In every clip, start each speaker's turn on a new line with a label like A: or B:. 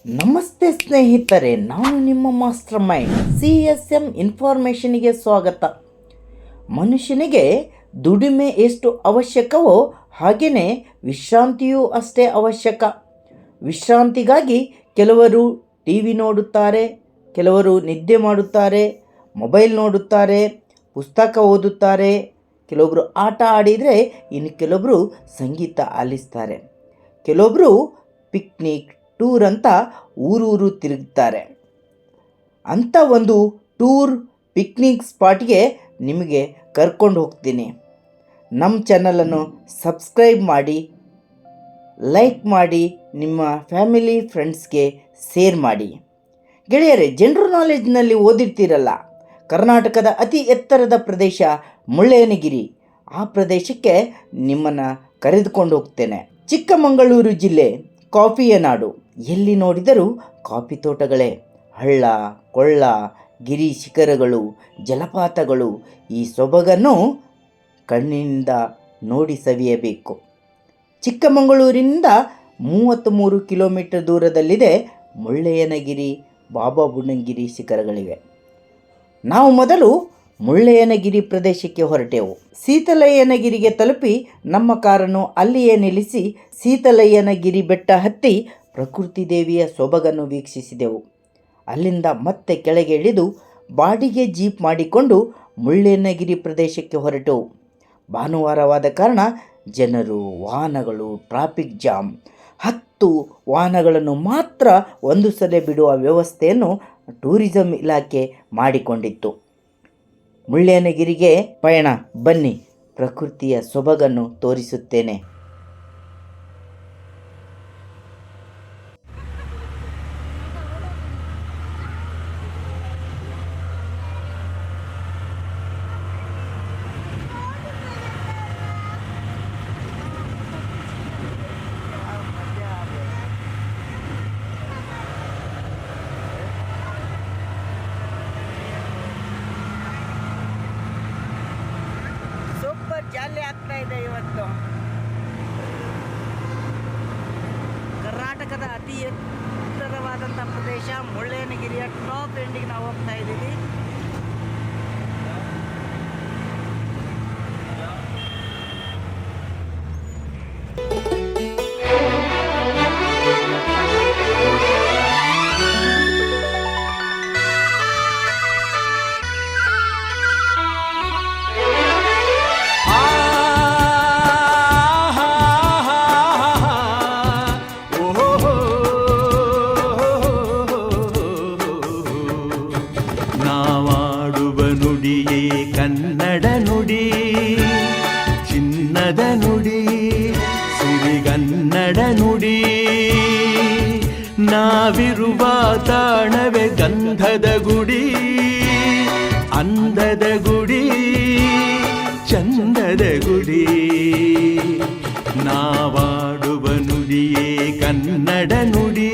A: ನಮಸ್ತೆ ಸ್ನೇಹಿತರೆ, ನಾನು ನಿಮ್ಮ ಮಾಸ್ಟರ್ ಮೈಂಡ್ CSM ಇನ್ಫಾರ್ಮೇಷನ್ಗೆ ಸ್ವಾಗತ. ಮನುಷ್ಯನಿಗೆ ದುಡಿಮೆ ಎಷ್ಟು ಅವಶ್ಯಕವೋ ಹಾಗೆಯೇ ವಿಶ್ರಾಂತಿಯೂ ಅಷ್ಟೇ ಅವಶ್ಯಕ. ವಿಶ್ರಾಂತಿಗಾಗಿ ಕೆಲವರು TV ನೋಡುತ್ತಾರೆ, ಕೆಲವರು ನಿದ್ದೆ ಮಾಡುತ್ತಾರೆ, ಮೊಬೈಲ್ ನೋಡುತ್ತಾರೆ, ಪುಸ್ತಕ ಓದುತ್ತಾರೆ, ಕೆಲವೊಬ್ಬರು ಆಟ ಆಡಿದರೆ ಇನ್ನು ಕೆಲವೊಬ್ಬರು ಸಂಗೀತ ಆಲಿಸ್ತಾರೆ, ಕೆಲವೊಬ್ಬರು ಪಿಕ್ನಿಕ್ ಟೂರ್ ಅಂತ ಊರೂರು ತಿರುಗುತ್ತಾರೆ. ಅಂಥ ಒಂದು ಟೂರ್ ಪಿಕ್ನಿಕ್ ಸ್ಪಾಟ್ಗೆ ನಿಮಗೆ ಕರ್ಕೊಂಡು ಹೋಗ್ತೀನಿ. ನಮ್ಮ ಚಾನಲನ್ನು ಸಬ್ಸ್ಕ್ರೈಬ್ ಮಾಡಿ, ಲೈಕ್ ಮಾಡಿ, ನಿಮ್ಮ ಫ್ಯಾಮಿಲಿ ಫ್ರೆಂಡ್ಸ್ಗೆ ಶೇರ್ ಮಾಡಿ. ಗೆಳೆಯರೇ, ಜನರಲ್ ನಾಲೆಜ್ನಲ್ಲಿ ಓದಿರ್ತೀರಲ್ಲ, ಕರ್ನಾಟಕದ ಅತಿ ಎತ್ತರದ ಪ್ರದೇಶ ಮುಳ್ಳಯ್ಯನಗಿರಿ. ಆ ಪ್ರದೇಶಕ್ಕೆ ನಿಮ್ಮನ್ನು ಕರೆದುಕೊಂಡು ಹೋಗ್ತೇನೆ. ಚಿಕ್ಕಮಗಳೂರು ಜಿಲ್ಲೆ ಕಾಫಿಯ ನಾಡು. ಎಲ್ಲಿ ನೋಡಿದರೂ ಕಾಫಿ ತೋಟಗಳೇ, ಹಳ್ಳ ಕೊಳ್ಳ, ಗಿರಿ ಶಿಖರಗಳು, ಜಲಪಾತಗಳು. ಈ ಸೊಬಗನ್ನು ಕಣ್ಣಿನಿಂದ ನೋಡಿ ಸವಿಯಬೇಕು. ಚಿಕ್ಕಮಗಳೂರಿನಿಂದ 33 ಕಿಲೋಮೀಟರ್ ದೂರದಲ್ಲಿದೆ ಮುಳ್ಳಯ್ಯನಗಿರಿ, ಬಾಬಾ ಬುಡನ್ಗಿರಿ ಶಿಖರಗಳಿವೆ. ನಾವು ಮೊದಲು ಮುಳ್ಳಯ್ಯನಗಿರಿ ಪ್ರದೇಶಕ್ಕೆ ಹೊರಟೆವು. ಸೀತಲಯ್ಯನಗಿರಿಗೆ ತಲುಪಿ ನಮ್ಮ ಕಾರನ್ನು ಅಲ್ಲಿಯೇ ನಿಲ್ಲಿಸಿ ಸೀತಲಯ್ಯನಗಿರಿ ಬೆಟ್ಟ ಹತ್ತಿ ಪ್ರಕೃತಿ ದೇವಿಯ ಸೊಬಗನ್ನು ವೀಕ್ಷಿಸಿದೆವು. ಅಲ್ಲಿಂದ ಮತ್ತೆ ಕೆಳಗೆ ಇಳಿದು ಬಾಡಿಗೆ ಜೀಪ್ ಮಾಡಿಕೊಂಡು ಮುಳ್ಳಯ್ಯನಗಿರಿ ಪ್ರದೇಶಕ್ಕೆ ಹೊರಟೆವು. ಭಾನುವಾರವಾದ ಕಾರಣ ಜನರು, ವಾಹನಗಳು, ಟ್ರಾಫಿಕ್ ಜಾಮ್. 10 ವಾಹನಗಳನ್ನು ಮಾತ್ರ ಒಂದು ಸಲ ಬಿಡುವ ವ್ಯವಸ್ಥೆಯನ್ನು ಟೂರಿಸಂ ಇಲಾಖೆ ಮಾಡಿಕೊಂಡಿತ್ತು. ಮುಳ್ಳಯ್ಯನಗಿರಿಗೆ ಪಯಣ, ಬನ್ನಿ, ಪ್ರಕೃತಿಯ ಸೊಬಗನ್ನು ತೋರಿಸುತ್ತೇನೆ. ಜಾಲಿ ಆಗ್ತಾ ಇದೆ ಇವತ್ತು. ಕರ್ನಾಟಕದ ಅತಿ ಎತ್ತರವಾದಂಥ ಪ್ರದೇಶ ಮುಳ್ಳಯ್ಯನಗಿರಿಯ ಟಾಪ್ ಎಂಡಿಗೆ ನಾವು ಹೋಗ್ತಾ ಇದ್ದೀವಿ.
B: ಕನ್ನಡ ನುಡಿ, ಚಿನ್ನದ ನುಡಿ, ಸಿರಿಗನ್ನಡ ನುಡಿ. ನಾವಿರುವ ತಾಣವೇ ಗಂಧದ ಗುಡಿ, ಅಂದದ ಗುಡಿ, ಚಂದದ ಗುಡಿ. ನಾವಾಡುವ ನುಡಿಯೇ ಕನ್ನಡ ನುಡಿ,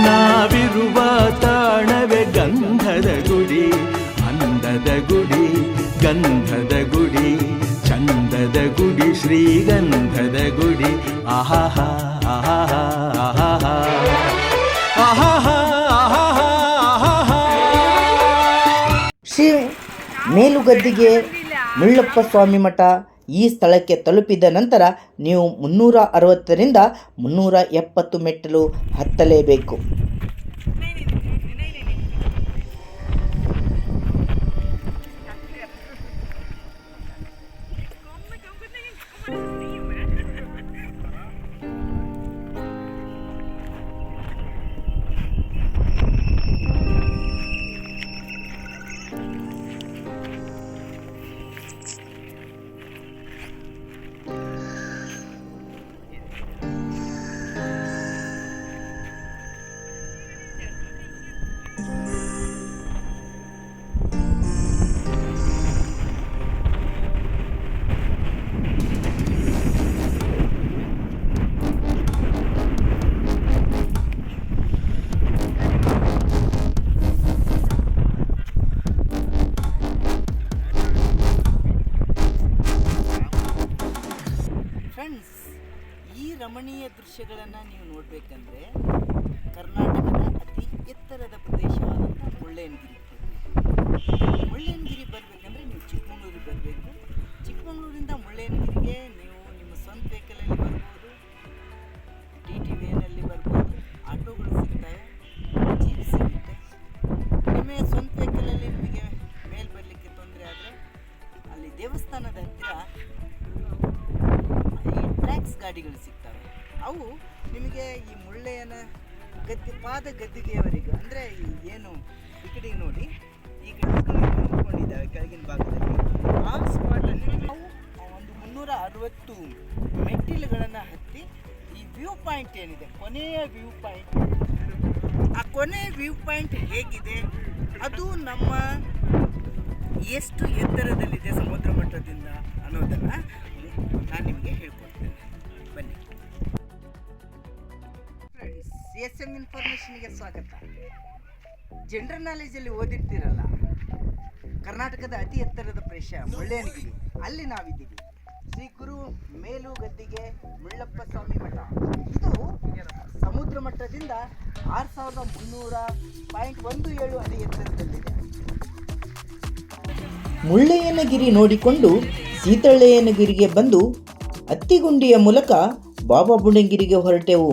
B: ನಾವಿರುವ ತಾಣವೇ ಗಂಧದ ಗುಡಿ, ಅಂದದ ಗುಡಿ, ಗಂಧದ ಗುಡಿ, ಚಂದದ ಗುಡಿ, ಶ್ರೀಗಂಧದ ಗುಡಿ. ಆಹಾಹಾ ಆಹಾಹಾ ಆಹಾಹಾ ಆಹಾಹಾ ಆಹಾಹಾ.
A: ಶ್ರೀ ಮೇಲುಗದ್ದಿಗೆ ಮುಳ್ಳಪ್ಪ ಸ್ವಾಮಿ ಮಠ ಈ ಸ್ಥಳಕ್ಕೆ ತಲುಪಿದ ನಂತರ ನೀವು 360ರಿಂದ 370 ಮೆಟ್ಟಿಲು ಹತ್ತಲೇಬೇಕು. ಪ್ರದೇಶಗಳನ್ನು ನೀವು ನೋಡಬೇಕಂದ್ರೆ ಕರ್ನಾಟಕದ ಅತಿ ಎತ್ತರದ ಪ್ರದೇಶವಾದಂಥ ಮುಳ್ಳಯ್ಯನಗಿರಿ. ಮುಳ್ಳಯ್ಯನಗಿರಿ ಬರಬೇಕಂದ್ರೆ ನೀವು ಚಿಕ್ಕಮಗಳೂರಿಗೆ ಬರಬೇಕು. ಚಿಕ್ಕಮಗಳೂರಿಂದ ಮುಳ್ಳಯ್ಯನಗಿರಿಗೆ ನೀವು ನಿಮ್ಮ ಸ್ವಂತ ವೆಹಿಕಲಲ್ಲಿ ಬರ್ಬೋದು, TTVನಲ್ಲಿ ಬರ್ಬೋದು, ಆಟೋಗಳು ಸಿಗ್ತವೆ, ಜೀಪ್ ಸಿಗುತ್ತೆ. ನಿಮಗೆ ಸ್ವಂತ ವೆಹಿಕಲಲ್ಲಿ ನಿಮಗೆ ಮೇಲೆ ಬರಲಿಕ್ಕೆ ತೊಂದರೆ ಆದರೆ ಅಲ್ಲಿ ದೇವಸ್ಥಾನದ ಹತ್ತಿರ ಈ ಟ್ರ್ಯಾಕ್ಸ್ ಗಾಡಿಗಳು ಸಿಗ್ತವೆ. ಅವು ನಿಮಗೆ ಈ ಮುಳ್ಳಯ್ಯನ ಪಾದ ಗದ್ದಿಗೆಯವರೆಗೂ ಅಂದರೆ ಏನು ಈ ಕಡೆಗೆ ನೋಡಿ, ಈ ಕಡೆ ನಿಂತ್ಕೊಂಡಿದ್ದಾವೆ ಕೆಳಗಿನ ಭಾಗದಲ್ಲಿ. ಆ ಸ್ಪಾಟಲ್ಲಿ ನಾವು ಒಂದು 360 ಮೆಟ್ಟಿಲುಗಳನ್ನು ಹತ್ತಿ ಈ ವ್ಯೂ ಪಾಯಿಂಟ್ ಏನಿದೆ, ಕೊನೆಯ ವ್ಯೂ ಪಾಯಿಂಟ್, ಆ ಕೊನೆಯ ವ್ಯೂ ಪಾಯಿಂಟ್ ಹೇಗಿದೆ, ಅದು ನಮ್ಮ ಎಷ್ಟು ಎತ್ತರದಲ್ಲಿದೆ ಸಮುದ್ರ ಮಟ್ಟದಿಂದ ಅನ್ನೋದನ್ನು ನಾನು ನಿಮಗೆ ಹೇಳ್ಕೊಡ್ತೇನೆ. ಬನ್ನಿ ಫ್ರೆಂಡ್ಸ್, SM ಇನ್ಫಾರ್ಮೇಷನ್ಗೆ ಸ್ವಾಗತ. ಜನರಲ್ ನಾಲೆಜಲ್ಲಿ ಓದಿರ್ತೀರಲ್ಲ, ಕರ್ನಾಟಕದ ಅತಿ ಎತ್ತರದ ಪ್ರದೇಶ ಮುಳ್ಳಯ್ಯನಗಿರಿ, ಅಲ್ಲಿ ನಾವಿದ್ದೀವಿ. ಶ್ರೀ ಗುರು ಮೇಲುಗದ್ದಿಗೆ ಮುಳ್ಳಪ್ಪ ಸ್ವಾಮಿ ಮಠ. ಇದು ಸಮುದ್ರ ಮಟ್ಟದಿಂದ 6300.17 ಅಡಿ ಎತ್ತರದಲ್ಲಿದೆ.
C: ಮುಳ್ಳಯ್ಯನಗಿರಿ ನೋಡಿಕೊಂಡು ಸೀತಳಯ್ಯನಗಿರಿಗೆ ಬಂದು ಅತ್ತಿಗುಂಡಿಯ ಮೂಲಕ ಬಾಬಾ ಬುಡನ್ಗಿರಿಗೆ ಹೊರಟೆವು.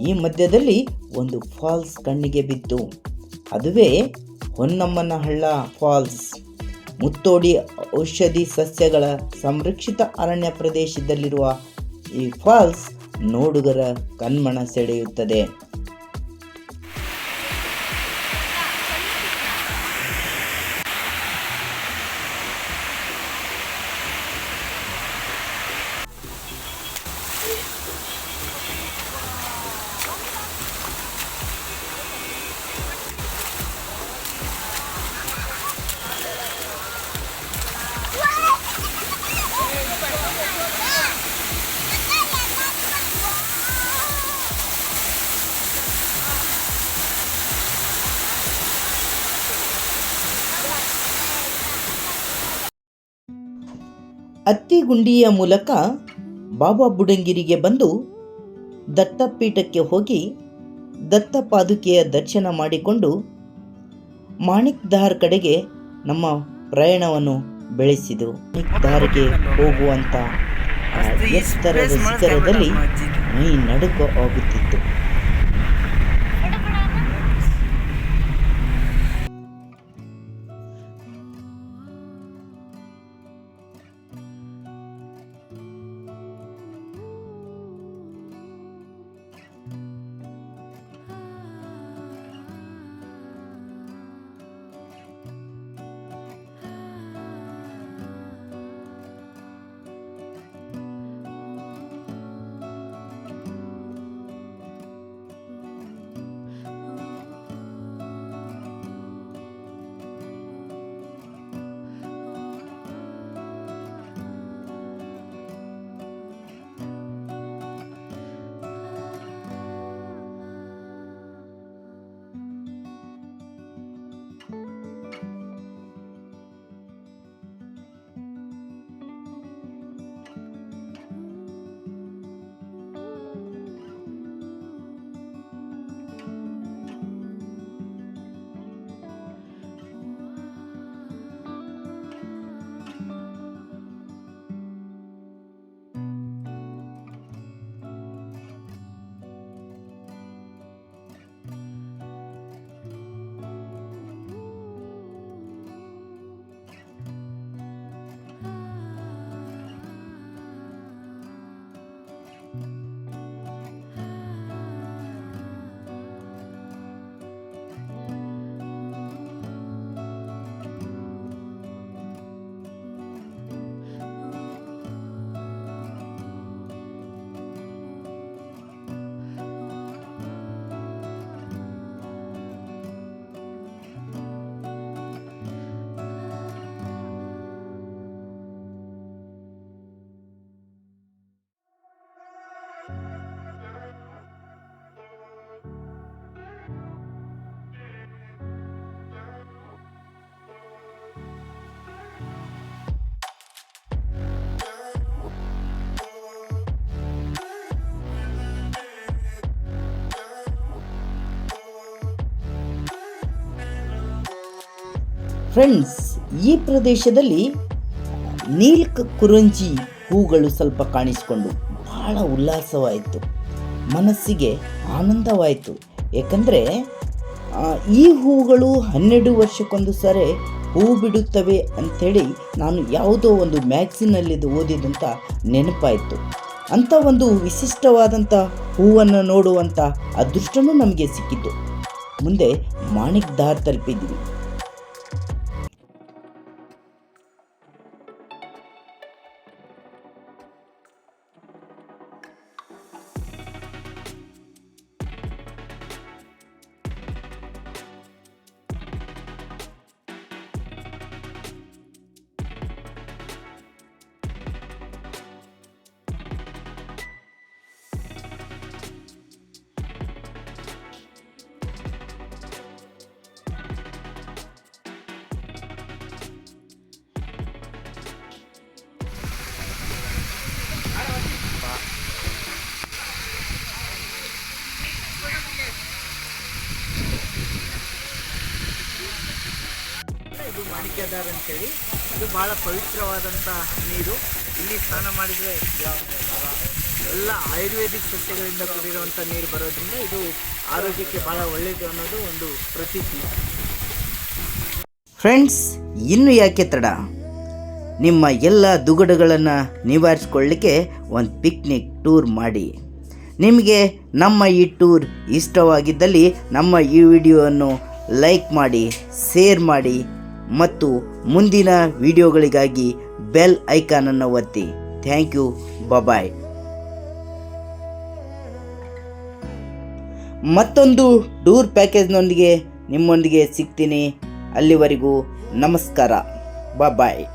C: ಈ ಮಧ್ಯದಲ್ಲಿ ಒಂದು ಫಾಲ್ಸ್ ಕಣ್ಣಿಗೆ ಬಿತ್ತು. ಅದುವೇ ಹೊನ್ನಮ್ಮನಹಳ್ಳ ಫಾಲ್ಸ್. ಮುತ್ತೋಡಿ ಔಷಧಿ ಸಸ್ಯಗಳ ಸಂರಕ್ಷಿತ ಅರಣ್ಯ ಪ್ರದೇಶದಲ್ಲಿರುವ ಈ ಫಾಲ್ಸ್ ನೋಡುಗರ ಕಣ್ಮನ ಸೆಳೆಯುತ್ತದೆ. ಅತ್ತಿಗುಂಡಿಯ ಮೂಲಕ ಬಾಬಾ ಬುಡನ್ಗಿರಿಗೆ ಬಂದು ದತ್ತಪೀಠಕ್ಕೆ ಹೋಗಿ ದತ್ತಪಾದುಕೆಯ ದರ್ಶನ ಮಾಡಿಕೊಂಡು ಮಾಣಿಕ್ ಧಾರ್ ಕಡೆಗೆ ನಮ್ಮ ಪ್ರಯಾಣವನ್ನು ಬೆಳೆಸಿದೆವು. ಮಾಣಿಕ್ ಧಾರ್ಗೆ ಹೋಗುವಂಥ ಎತ್ತರದ ಶಿಖರದಲ್ಲಿ ಮೈ ನಡುಕ ಆಗುತ್ತಿತ್ತು. ಫ್ರೆಂಡ್ಸ್, ಈ ಪ್ರದೇಶದಲ್ಲಿ ಕುರಂಜಿ ಹೂಗಳು ಸ್ವಲ್ಪ ಕಾಣಿಸಿಕೊಂಡು ಬಹಳ ಉಲ್ಲಾಸವಾಯಿತು, ಮನಸ್ಸಿಗೆ ಆನಂದವಾಯಿತು. ಏಕೆಂದರೆ ಈ ಹೂಗಳು 12 ವರ್ಷಕ್ಕೊಂದು ಸಾರಿ ಹೂ ಬಿಡುತ್ತವೆ ಅಂಥೇಳಿ ನಾನು ಯಾವುದೋ ಒಂದು ಮ್ಯಾಗ್ಝಿನಲ್ಲಿದ್ದು ಓದಿದಂಥ ನೆನಪಾಯಿತು. ಅಂಥ ಒಂದು ವಿಶಿಷ್ಟವಾದಂಥ ಹೂವನ್ನು ನೋಡುವಂಥ ಅದೃಷ್ಟವೂ ನಮಗೆ ಸಿಕ್ಕಿತು. ಮುಂದೆ ಮಾಣಿಕ್ ದಾರ್ ತಲುಪಿದ್ವಿ.
A: ಇದು ಮಾಣಿಕ್ಯದಾರ್ ಅಂತೇಳಿ, ಇದು ಬಹಳ ಪವಿತ್ರವಾದಂಥ ನೀರು. ಇಲ್ಲಿ ಸ್ನಾನ ಮಾಡಿದರೆ ಎಲ್ಲ ಆಯುರ್ವೇದಿಕ್ ಸಸ್ಯಗಳಿಂದ ಕೂಡಿರುವಂಥ ನೀರು ಬರೋದ್ರಿಂದ ಇದು ಆರೋಗ್ಯಕ್ಕೆ ಬಹಳ ಒಳ್ಳೆಯದು ಅನ್ನೋದು ಒಂದು ಪ್ರತೀತಿ.
C: ಫ್ರೆಂಡ್ಸ್, ಇನ್ನು ಯಾಕೆ ತಡ, ನಿಮ್ಮ ಎಲ್ಲ ದುಗುಡಗಳನ್ನು ನಿವಾರಿಸ್ಕೊಳ್ಳಿಕ್ಕೆ ಒಂದು ಪಿಕ್ನಿಕ್ ಟೂರ್ ಮಾಡಿ. ನಿಮಗೆ ನಮ್ಮ ಈ ಟೂರ್ ಇಷ್ಟವಾಗಿದ್ದಲ್ಲಿ ನಮ್ಮ ಈ ವಿಡಿಯೋವನ್ನು ಲೈಕ್ ಮಾಡಿ, ಶೇರ್ ಮಾಡಿ ಮತ್ತು ಮುಂದಿನ ವಿಡಿಯೋಗಳಿಗಾಗಿ ಬೆಲ್ ಐಕಾನನ್ನು ಒತ್ತಿ. Thank you. ಬಾಯ್. ಮತ್ತೊಂದು ಟೂರ್ ಪ್ಯಾಕೇಜ್ನೊಂದಿಗೆ ನಿಮ್ಮೊಂದಿಗೆ ಸಿಗ್ತೀನಿ. ಅಲ್ಲಿವರೆಗೂ ನಮಸ್ಕಾರ. ಬಾಯ್.